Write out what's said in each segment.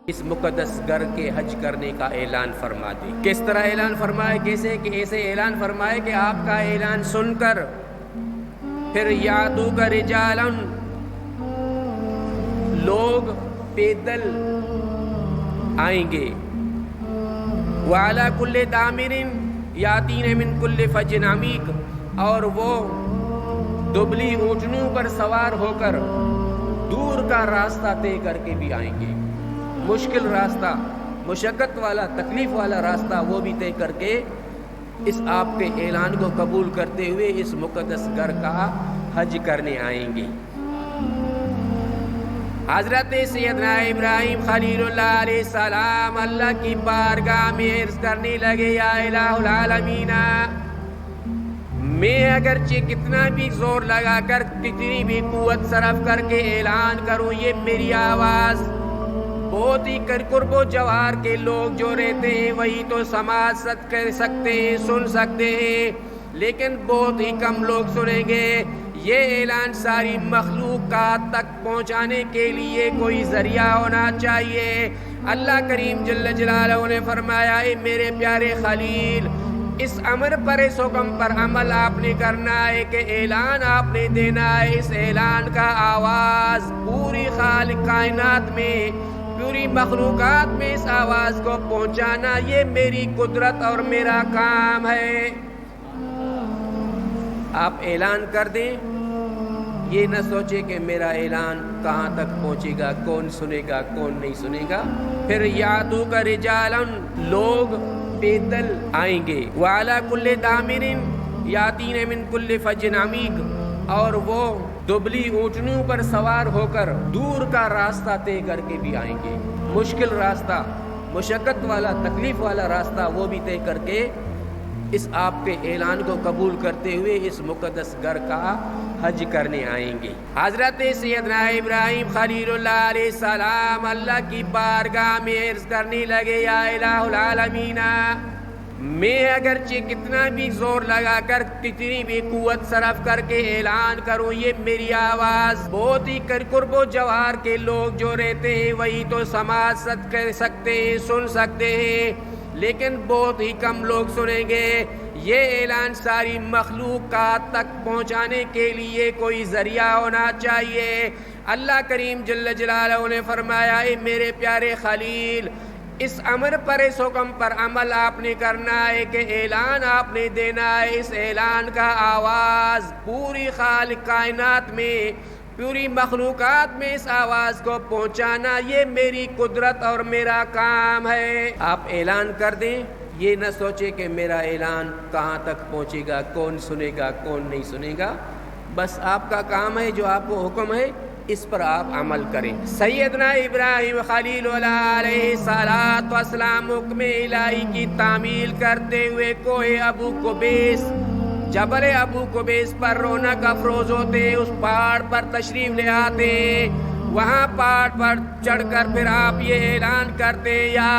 اس مقدس گھر کے حج کرنے کا اعلان فرما دے۔ کس طرح اعلان فرمائے؟ کیسے کہ ایسے اعلان فرمائے کہ آپ کا اعلان سن کر پھر یاتوک رجالا، لوگ پیدل آئیں گے، وعلی کل ضامر یاتین من کل فج عمیق، اور وہ دبلی اونٹنیوں پر سوار ہو کر دور کا راستہ طے کر کے بھی آئیں گے، مشکل راستہ، مشقت والا، تکلیف والا راستہ، وہ بھی طے کر کے اس آپ کے اعلان کو قبول کرتے ہوئے اس مقدس گھر کا حج کرنے آئیں گے۔ حضرت سیدنا ابراہیم خلیل اللہ علیہ السلام اللہ کی بارگاہ میں عرض کرنے لگے، یا الہ العالمین، میں اگرچہ کتنا بھی زور لگا کر، کتنی بھی قوت صرف کر کے اعلان کروں، یہ میری آواز بہت ہی قرب و جوار کے لوگ جو رہتے ہیں وہی تو سماعت کر سکتے ہیں، سن سکتے ہیں، لیکن بہت ہی کم لوگ سنیں گے۔ یہ اعلان ساری مخلوقات تک پہنچانے کے لیے کوئی ذریعہ ہونا چاہیے۔ اللہ کریم جل جلالہ نے فرمایا، اے میرے پیارے خلیل، اس امر پر، اس حکم پر عمل آپ نے کرنا ہے کہ اعلان آپ نے دینا ہے۔ اس اعلان کا آواز پوری خالق کائنات میں، پوری مخلوقات میں اس آواز کو پہنچانا، یہ میری قدرت اور میرا کام ہے۔ آپ اعلان کر دیں، یہ نہ سوچے کہ میرا اعلان کہاں تک پہنچے گا، کون سنے گا، کون نہیں سنے گا۔ پھر یاتوک رجالا، لوگ پیدل آئیں گے، وعلی کل ضامر یاتین من کل فج عمیق، اور وہ دبلی اونٹنیوں پر سوار ہو کر دور کا راستہ طے کر کے بھی آئیں گے، مشکل راستہ، مشقت والا، تکلیف والا راستہ، وہ بھی طے کر کے اس آپ کے اعلان کو قبول کرتے ہوئے اس مقدس گھر کا حج کرنے آئیں گے۔ حضرت سیدنا ابراہیم خلیل اللہ علیہ السلام اللہ کی بارگاہ میں عرض کرنے لگے، یا الہ العالمین، میں اگرچہ کتنا بھی زور لگا کر، کتنی بھی قوت صرف کر کے اعلان کروں، یہ میری آواز بہت ہی قرب و جوار کے لوگ جو رہتے ہیں وہی تو سماعت کر سکتے ہیں، سن سکتے ہیں، لیکن بہت ہی کم لوگ سنیں گے۔ یہ اعلان ساری مخلوقات تک پہنچانے کے لیے کوئی ذریعہ ہونا چاہیے۔ اللہ کریم جل جلالہ نے فرمایا، اے میرے پیارے خلیل، اس امر پر، اس حکم پر عمل آپ نے کرنا ہے کہ اعلان آپ نے دینا ہے۔ اس اعلان کا آواز پوری خالق کائنات میں، پوری مخلوقات میں اس آواز کو پہنچانا، یہ میری قدرت اور میرا کام ہے۔ آپ اعلان کر دیں، یہ نہ سوچے کہ میرا اعلان کہاں تک پہنچے گا، کون سنے گا، کون نہیں سنے گا۔ بس آپ کا کام ہے، جو آپ کو حکم ہے اس پر آپ عمل کریں۔ سیدنا ابراہیم خلیل اللہ علیہ السلام حکم الہی کی تعمیل کرتے ہوئے کوہ ابو قبیس، جبل ابو قبیس پر رونق افروز ہوتے، اس پہاڑ پر تشریف لے آتے، وہاں پہاڑ پر چڑھ کر پھر آپ یہ اعلان کرتے، یا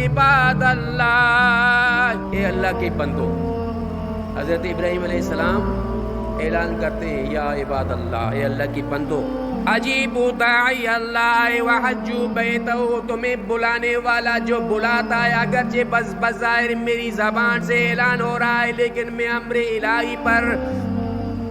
عباد اللہ، اے اللہ کے بندو۔ حضرت ابراہیم علیہ السلام اعلان کرتے ہیں، یا عباد اللہ، اے اللہ کی بندو، اجیبوا داعی اللہ وحجوا بیتہ، تمہیں بلانے والا جو بلاتا ہے، اگرچہ بظاہر میری زبان سے اعلان ہو رہا ہے، لیکن میں امر الہی پر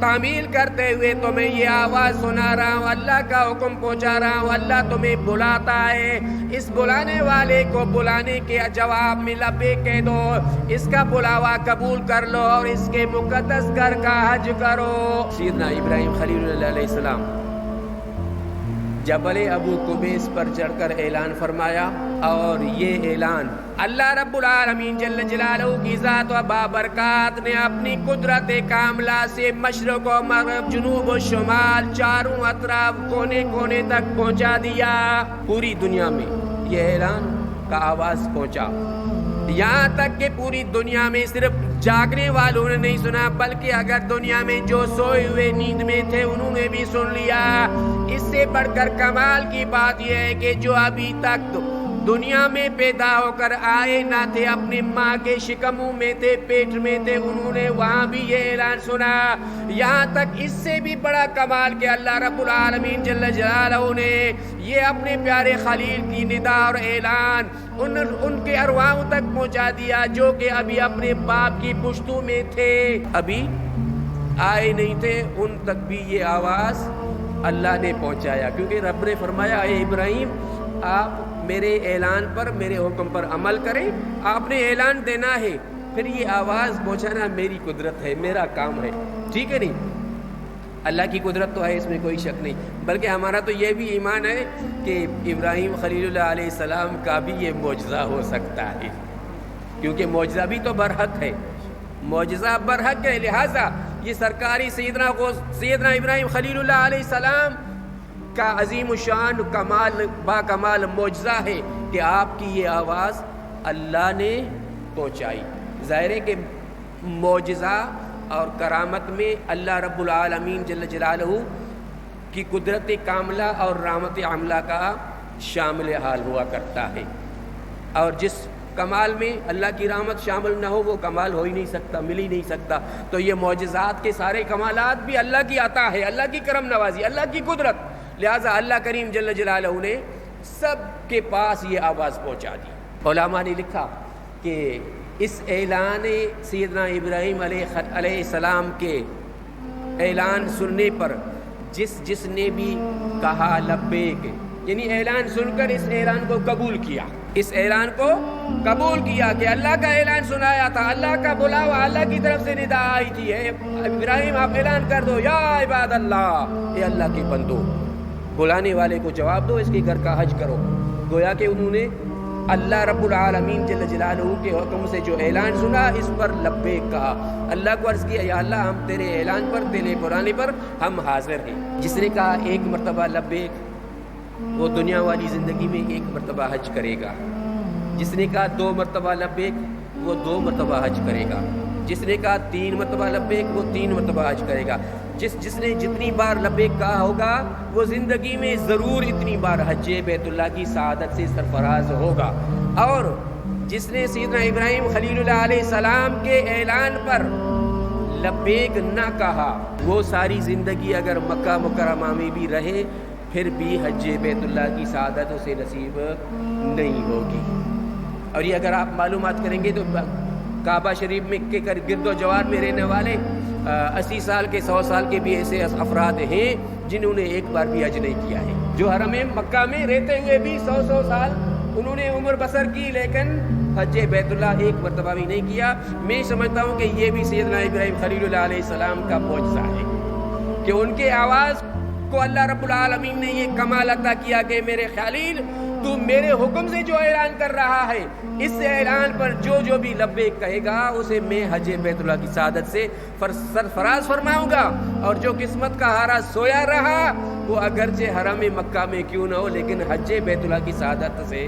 تعمیل کرتے ہوئے تمہیں یہ آواز سنا رہا ہوں، اللہ کا حکم پہنچا رہا ہوں، اللہ تمہیں بلاتا ہے۔ اس بلانے والے کو بلانے کے جواب میں لبیک کہہ دو، اس کا بلاوا قبول کر لو اور اس کے مقدس گھر کا حج کرو۔ سیدنا ابراہیم خلیل اللہ علیہ السلام جبل ابو قبیس پر چڑھ کر اعلان فرمایا، اور یہ اعلان اللہ رب العالمین جل جلالہ کی ذات و بابرکات نے اپنی قدرت کاملہ سے مشرق و مغرب، جنوب و شمال، چاروں اطراف، کونے کونے تک پہنچا دیا۔ پوری دنیا میں یہ اعلان کا آواز پہنچا، یہاں تک کہ پوری دنیا میں صرف جاگنے والوں نے نہیں سنا، بلکہ اگر دنیا میں جو سوئے ہوئے نیند میں تھے انہوں نے بھی سن لیا۔ اس سے بڑھ کر کمال کی بات یہ ہے کہ جو ابھی تک دنیا میں پیدا ہو کر آئے نہ تھے، اپنے ماں کے شکموں میں تھے، پیٹ میں تھے، انہوں نے وہاں بھی یہ اعلان سنا۔ یہاں تک اس سے بھی بڑا کمال کہ اللہ رب العالمین جل جلالہ نے یہ اپنے پیارے خلیل کی ندا اور اعلان ان کے ارواحوں تک پہنچا دیا جو کہ ابھی اپنے باپ کی پشتوں میں تھے، ابھی آئے نہیں تھے، ان تک بھی یہ آواز اللہ نے پہنچایا، کیونکہ رب نے فرمایا اے ابراہیم آپ میرے اعلان پر، میرے حکم پر عمل کریں، آپ نے اعلان دینا ہے، پھر یہ آواز پہنچانا میری قدرت ہے، میرا کام ہے، ٹھیک ہے نہیں؟ اللہ کی قدرت تو ہے، اس میں کوئی شک نہیں، بلکہ ہمارا تو یہ بھی ایمان ہے کہ ابراہیم خلیل اللہ علیہ السلام کا بھی یہ معجزہ ہو سکتا ہے، کیونکہ معجزہ بھی تو برحق ہے، معجزہ برحق ہے، لہٰذا یہ سرکاری سیدنا ابراہیم خلیل اللہ علیہ السلام کا عظیم الشان کمال با کمال معجزہ ہے کہ آپ کی یہ آواز اللہ نے پہنچائی۔ ظاہر ہے کہ معجزہ اور کرامت میں اللہ رب العالمین جل جلالہ کی قدرت کاملہ اور رحمت عاملہ کا شامل حال ہوا کرتا ہے، اور جس کمال میں اللہ کی رحمت شامل نہ ہو وہ کمال ہو ہی نہیں سکتا، مل ہی نہیں سکتا۔ تو یہ معجزات کے سارے کمالات بھی اللہ کی عطا ہے، اللہ کی کرم نوازی، اللہ کی قدرت، لہٰذا اللہ کریم جل جلالہ نے سب کے پاس یہ آواز پہنچا دی۔ علماء نے لکھا کہ اس اعلان سیدنا ابراہیم علیہ السلام کے اعلان سننے پر جس نے بھی کہا لبیک، یعنی اعلان سن کر اس اعلان کو قبول کیا، اس اعلان کو قبول کیا کہ اللہ کا اعلان سنایا تھا، اللہ کا بلاوا، اللہ کی طرف سے ندا آئی تھی، اے ابراہیم آپ اعلان کر دو یا عباد اللہ، اے اللہ کے بندو، بلانے والے کو جواب دو، اس کے گھر کا حج کرو۔ گویا کہ انہوں نے اللہ رب العالمین جل جلالہ کے حکم سے جو اعلان سنا اس پر لبیک کہا، اللہ کو عرض کیا یا اللہ ہم تیرے اعلان پر، تیرے بلانے پر ہم حاضر ہیں۔ جس نے کہا ایک مرتبہ لبیک وہ دنیا والی زندگی میں ایک مرتبہ حج کرے گا، جس نے کہا 2 مرتبہ لبیک وہ 2 مرتبہ حج کرے گا، جس نے کہا 3 مرتبہ لبیک وہ 3 مرتبہ حج کرے گا، جس نے جتنی بار لبیک کہا ہوگا وہ زندگی میں ضرور اتنی بار حج بیت اللہ کی سعادت سے سرفراز ہوگا۔ اور جس نے سیدنا ابراہیم خلیل اللہ علیہ السلام کے اعلان پر لبیک نہ کہا وہ ساری زندگی اگر مکہ مکرمہ میں بھی رہے پھر بھی حج بیت اللہ کی سعادت اسے نصیب نہیں ہوگی۔ اور یہ اگر آپ معلومات کریں گے تو کعبہ شریف میں کے گرد و جوار میں رہنے والے 80 سال کے 100 سال کے بھی ایسے افراد ہیں جنہوں نے ایک بار بھی حج نہیں کیا ہے، جو حرم مکہ میں رہتے ہوئے بھی 100 سال انہوں نے عمر بسر کی لیکن حج بیت اللہ ایک مرتبہ بھی نہیں کیا۔ میں سمجھتا ہوں کہ یہ بھی سیدنا ابراہیم خلیل اللہ علیہ السلام کا معجزہ ہے کہ ان کے آواز کو اللہ رب العالمین نے یہ کمال عطا کیا کہ میرے خلیل تو میرے حکم سے جو اعلان کر رہا ہے اس اعلان پر جو بھی لبیک کہے گا اسے میں حج بیت اللہ کی سعادت سے سرفراز فرماؤں گا، اور جو قسمت کا ہارا سویا رہا وہ اگرچہ حرم مکہ میں کیوں نہ ہو لیکن حج بیت اللہ کی سعادت سے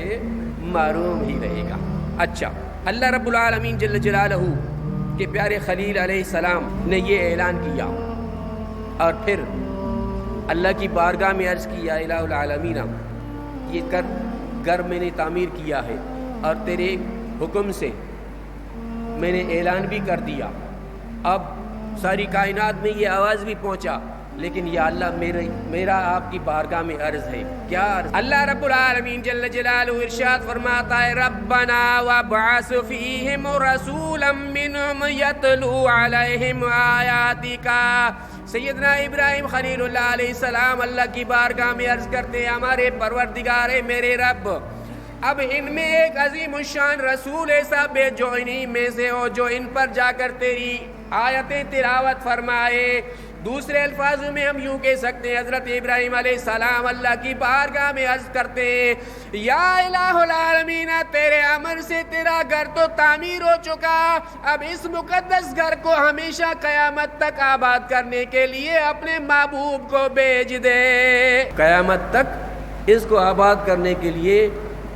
محروم ہی رہے گا۔ اچھا، اللہ رب العالمین جل جلالہ کے پیارے خلیل علیہ السلام نے یہ اعلان کیا اور پھر اللہ کی بارگاہ میں عرض کیا الہ العالمین یہ گھر میں نے تعمیر کیا ہے اور تیرے حکم سے میں نے اعلان بھی کر دیا، اب ساری کائنات میں یہ آواز بھی پہنچا، لیکن یا اللہ میرا آپ کی بارگاہ میں عرض ہے۔ کیا عرض؟ اللہ رب العالمین جل جلالہ ارشاد فرماتا ہے ربنا وابعث فیہم رسولا منہم یتلو علیہم آیاتک۔ سیدنا ابراہیم خلیل اللہ علیہ السلام اللہ کی بارگاہ میں عرض کرتے ہیں ہمارے پروردگار میرے رب، اب ان میں ایک عظیم الشان رسول ایسا بے جو انہی میں سے ہو جو ان پر جا کر تیری آیتیں تلاوت فرمائے۔ دوسرے الفاظوں میں ہم یوں کہہ سکتے ہیں حضرت ابراہیم علیہ السلام اللہ کی بارگاہ میں عرض کرتے ہیں یا الہ العالمین تیرے امر سے تیرا گھر تو تعمیر ہو چکا، اب اس مقدس گھر کو ہمیشہ قیامت تک آباد کرنے کے لیے اپنے محبوب کو بھیج دے، قیامت تک اس کو آباد کرنے کے لیے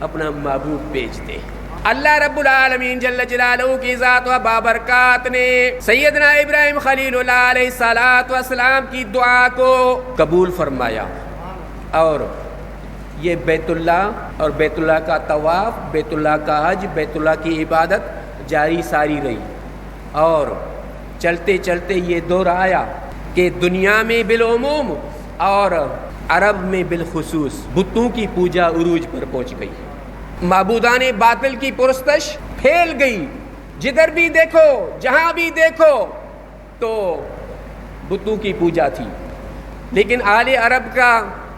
اپنا محبوب بھیج دے۔ اللہ رب العالمین جل جلالہ کی ذات و بابرکات نے سیدنا ابراہیم خلیل اللہ علیہ السلام کی دعا کو قبول فرمایا اور یہ بیت اللہ اور بیت اللہ کا طواف، بیت اللہ کا حج، بیت اللہ کی عبادت جاری ساری رہی، اور چلتے چلتے یہ دور آیا کہ دنیا میں بالعموم اور عرب میں بالخصوص بتوں کی پوجا عروج پر پہنچ گئی، معبودان باطل کی پرستش پھیل گئی، جدھر بھی دیکھو جہاں بھی دیکھو تو بتوں کی پوجا تھی۔ لیکن اہل عرب کا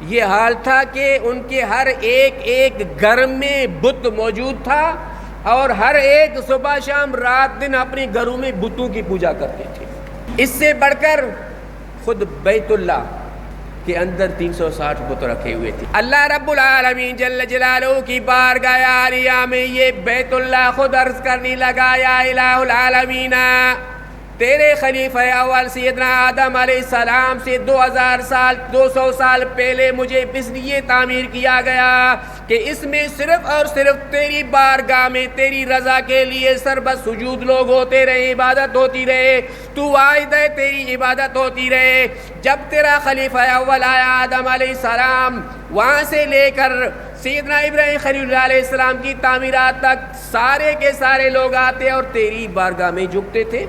یہ حال تھا کہ ان کے ہر ایک گھر میں بت موجود تھا، اور ہر ایک صبح شام رات دن اپنے گھروں میں بتوں کی پوجا کرتے تھے۔ اس سے بڑھ کر خود بیت اللہ کے اندر 360 بت رکھے ہوئے تھے۔ اللہ رب العالمین جل جلالہ کی بارگاہ عالیہ میں یہ بیت اللہ خود عرض کرنے لگا، یا الہ العالمین، تیرے خلیفہ اول سیدنا آدم علیہ السلام سے 200 سال پہلے مجھے اس لیے تعمیر کیا گیا کہ اس میں صرف اور صرف تیری بارگاہ میں تیری رضا کے لیے سربت سجود لوگ ہوتے رہے، عبادت ہوتی رہے، تو واحد ہے، تیری عبادت ہوتی رہے۔ جب تیرا خلیفہ اول آیا آدم علیہ السلام، وہاں سے لے کر سیدنا ابراہیم خلیل اللہ علیہ السلام کی تعمیرات تک سارے کے سارے لوگ آتے اور تیری بارگاہ میں جھکتے تھے۔